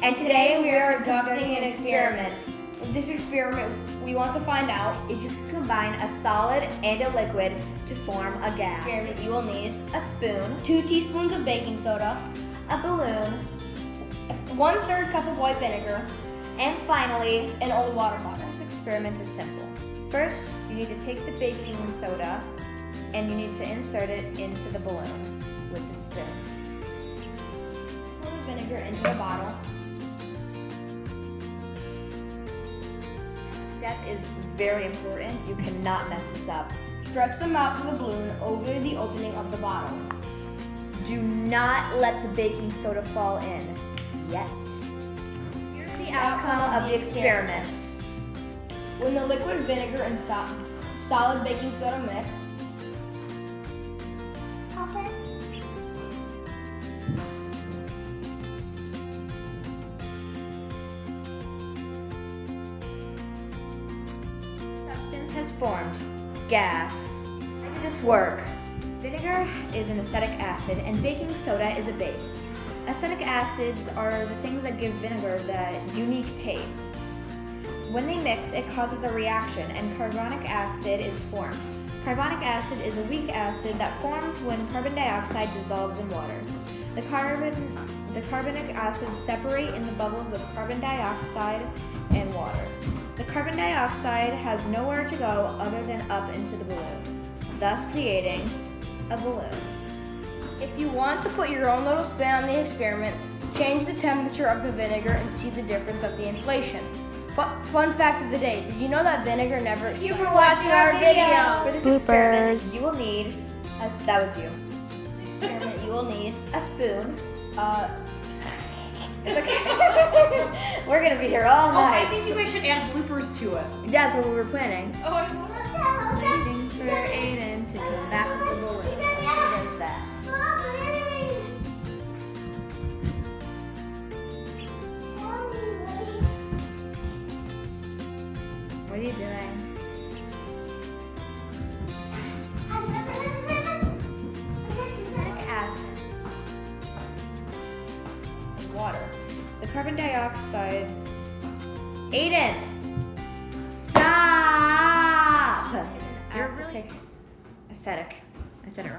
And today we are conducting an experiment. In this experiment, we want to find out If you can combine a solid and a liquid to form a gas. experiment you will need A spoon, 2 teaspoons of baking soda, a balloon, 1/3 cup of white vinegar, and finally, an old water bottle. this experiment is simple. First, you need to take the baking soda and you need to insert it into the balloon with the spoon. Pour the vinegar into the bottle. Step is very important. You cannot mess this up. Stretch the mouth of the balloon over the opening of the bottle. Do not let the baking soda fall in yet. Here's the outcome of the experiment. When the liquid vinegar and solid baking soda mix, Substance has formed. Gas. How does this work? Vinegar is an acetic acid and baking soda is a base. Acetic acids are the things that give vinegar that unique taste. When they mix, it causes a reaction and carbonic acid is formed. Carbonic acid is a weak acid that forms when carbon dioxide dissolves in water. The carbonic acids separate in the bubbles of carbon dioxide and water. The carbon dioxide has nowhere to go other than up into the balloon, thus creating a balloon. if you want to put your own little spin on the experiment, change the temperature of the vinegar and see the difference of the inflation. Fun fact of the day, did you know that vinegar never Thank you expires? for watching our video. For this experiment, Bloopers. you will need, that was you, Experiment, you will need a spoon. It's okay. We're gonna be here all Oh, I night. think you guys should add bloopers to it. That's what we were planning. Oh, I love it. Waiting for Aiden to come back with the balloon. What is that? What are you doing? Acetic acid and water. The carbon dioxide. Aiden! Stop! You're Acetic. I said it wrong.